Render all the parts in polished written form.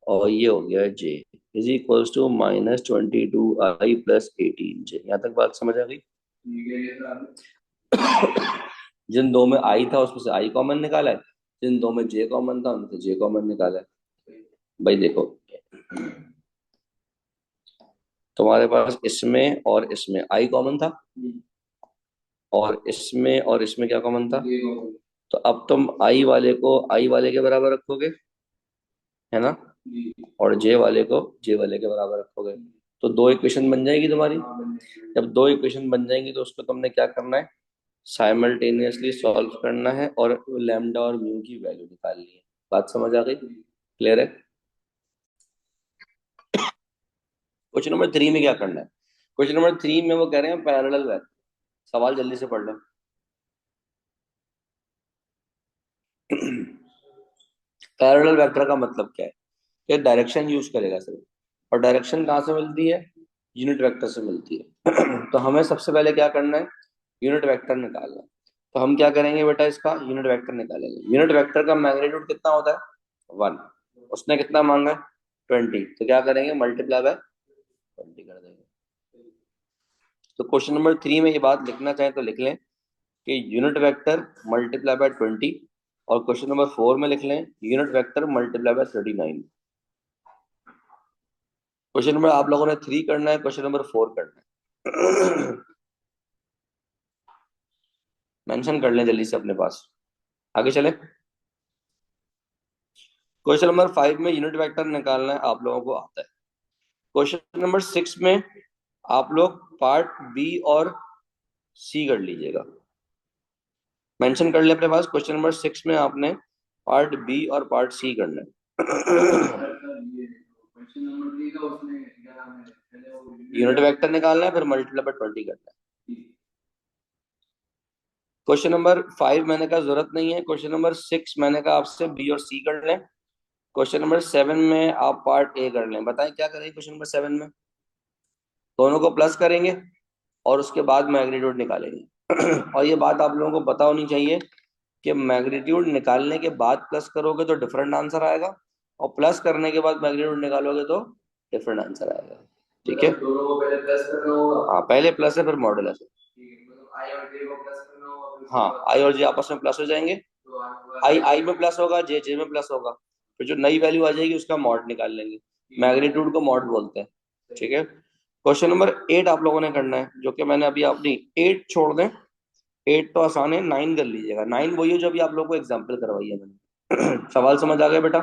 और ये हो गया जे इज इक्वल्स टू -22i + 18 जे। यहाँ तक बात समझ आ गई? जिन दो में आई था उसमें से आई कॉमन निकाला है, जिन दो में जे कॉमन था उनमें से जे कॉमन निकाला है। भाई देखो, तुम्हारे पास इसमें और इसमें आई कॉमन था, और इसमें और इसमें क्या कॉमन था? तो अब तुम आई वाले को आई वाले के बराबर रखोगे, है ना, और जे वाले को जे वाले के बराबर रखोगे, तो दो इक्वेशन बन जाएगी तुम्हारी। जब दो इक्वेशन बन जाएंगी तो उसको तुमने क्या करना है, साइमल्टेनियसली सॉल्व करना है और लैम्डा और म्यू की वैल्यू निकालनी है। बात समझ आ गई? क्लियर है? क्वेश्चन नंबर 3 में क्या करना है? क्वेश्चन नंबर 3 में वो कह रहे हैं पैरेलल वेक्टर। सवाल जल्दी से पढ़ लो। पैरेलल वेक्टर का मतलब क्या है? ये डायरेक्शन यूज करेगा सिर्फ, और डायरेक्शन कहाँ से मिलती है? यूनिट वेक्टर से मिलती है। तो हमें सबसे पहले क्या करना है, यूनिट वेक्टर निकालना है। तो हम क्या करेंगे बेटा, इसका यूनिट वेक्टर निकालेंगे। यूनिट वेक्टर का मैग्नीट्यूड कितना होता है? 1। उसने कितना मांगा है? 20। तो क्या करेंगे, मल्टीप्लाई बाय 20 कर देंगे। तो क्वेश्चन नंबर 3 में ये बात लिखना चाहें तो लिख लें कि यूनिट वेक्टर मल्टीप्लाई बाय 20, और क्वेश्चन नंबर 4 में लिख लें unit vector multiply by 39। Question number आप लोगों ने 3 करना है, क्वेश्चन नंबर 4 करना है। मेंशन कर लें जल्दी से अपने पास। आगे चले। क्वेश्चन नंबर 5 में यूनिट वेक्टर निकालना है, आप लोगों को आता है। क्वेश्चन नंबर 6 में आप लोग पार्ट बी और सी कर लीजिएगा। मेंशन कर ले अपने पास, क्वेश्चन नंबर 6 में आपने पार्ट बी और पार्ट सी करना है। यूनिट वेक्टर निकालना है, फिर मल्टीप्लाई बाय 20 करना है। क्वेश्चन नंबर 5 मैंने कहा जरूरत नहीं है। क्वेश्चन नंबर 6 मैंने कहा आपसे बी और सी कर लें। क्वेश्चन नंबर 7 में आप पार्ट ए कर लें। बताएं क्या करेंगे क्वेश्चन नंबर 7 में? दोनों को प्लस करेंगे और उसके बाद मैग्नीट्यूड निकालेंगे। और ये बात आप लोगों को पता होनी चाहिए कि मैग्नीट्यूड निकालने के बाद प्लस करोगे तो डिफरेंट आंसर आएगा, और प्लस करने के बाद मैग्नीट्यूड निकालोगे तो डिफरेंट आंसर आएगा। ठीक है, दोनों को पहले प्लस करना होगा। हाँ, पहले प्लस है फिर मॉडुलस है। आई और जे को प्लस करना होगा। हाँ, आई और जे आपस में प्लस हो जाएंगे। आई आई में प्लस होगा, जे जे में प्लस होगा, फिर जो नई वैल्यू आ जाएगी उसका मॉड निकाल लेंगे। मैग्नीट्यूड को मॉड बोलते हैं। ठीक है, क्वेश्चन नंबर 8 आप लोगों ने करना है, जो कि मैंने अभी अपनी 8 छोड़ दें। 8 तो आसान है, 9 कर लीजिएगा। 9 वही है जो अभी आप लोगों को एग्जाम्पल करवाई है मैंने। सवाल समझ आ गया बेटा?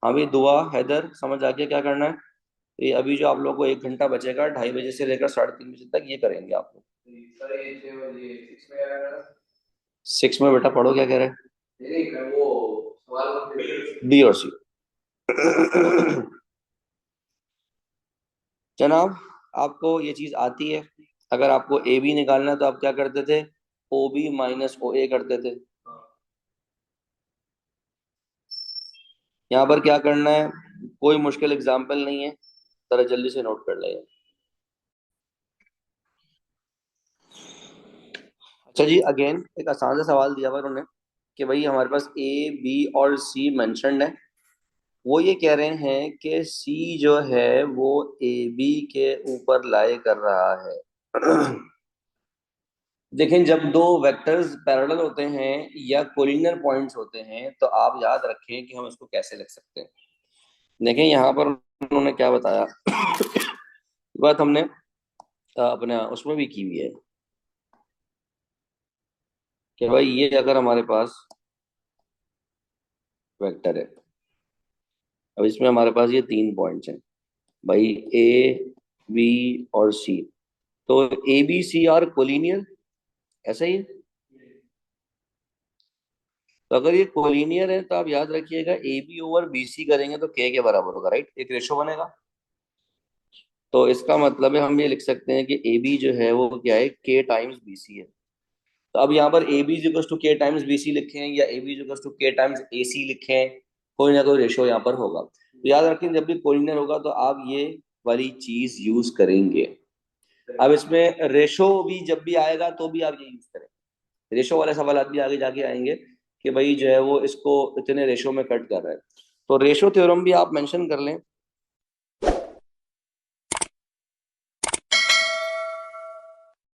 हाँ भी, दुआ हैदर समझ आ गया क्या करना है? ये अभी जो आप लोग को 1 घंटा बचेगा, 2:30 बजे से लेकर 3:30 बजे तक ये करेंगे आप लोग। 6 में बेटा पढ़ो क्या कह रहे हैं, बी और सी। जनाब, आपको ये चीज आती है? अगर आपको ए बी निकालना है तो आप क्या करते थे? ओ बी माइनस ओ ए करते थे। यहाँ पर क्या करना है, कोई मुश्किल एग्जाम्पल नहीं है, जरा जल्दी से नोट कर लें। अच्छा जी, अगेन एक आसान सा सवाल दिया हुआ उन्होंने कि भाई हमारे पास ए बी और सी मेंशन्ड है। वो ये कह रहे हैं कि सी जो है वो ए बी के ऊपर लाई कर रहा है। देखें, जब दो वेक्टर्स पैरेलल होते हैं या कोलिनियर पॉइंट्स होते हैं तो आप याद रखें कि हम इसको कैसे लिख सकते हैं। देखें यहाँ पर उन्होंने क्या बताया। बात हमने अपने उसमें भी की हुई है कि भाई ये अगर हमारे पास वेक्टर है, अब इसमें हमारे पास ये 3 पॉइंट्स हैं भाई, ए बी और सी। तो A B C are collinear, ऐसा ही है। तो अगर ये कोलिनियर है तो आप याद रखिएगा A B over B C करेंगे तो के बराबर होगा, राइट? एक रेशो बनेगा। तो इसका मतलब है हम ये लिख सकते हैं कि ए बी जो है वो क्या है, के टाइम्स बी सी है। तो अब यहाँ पर ए बी इक्वल्स टू के टाइम्स बी सी लिखें या ए बी इक्वल्स टू के टाइम्स ए सी लिखें, कोई ना कोई रेशो यहाँ पर होगा। तो याद रखें जब भी कोलिनियर होगा तो आप ये वाली चीज यूज करेंगे। अब इसमें रेशो भी जब भी आएगा तो भी आप ये यूज करें। रेशो वाले सवाल भी आगे जाके आएंगे कि भाई जो है वो इसको इतने रेशो में कट कर रहा है। तो रेशो थ्योरम भी आप मेंशन कर लें।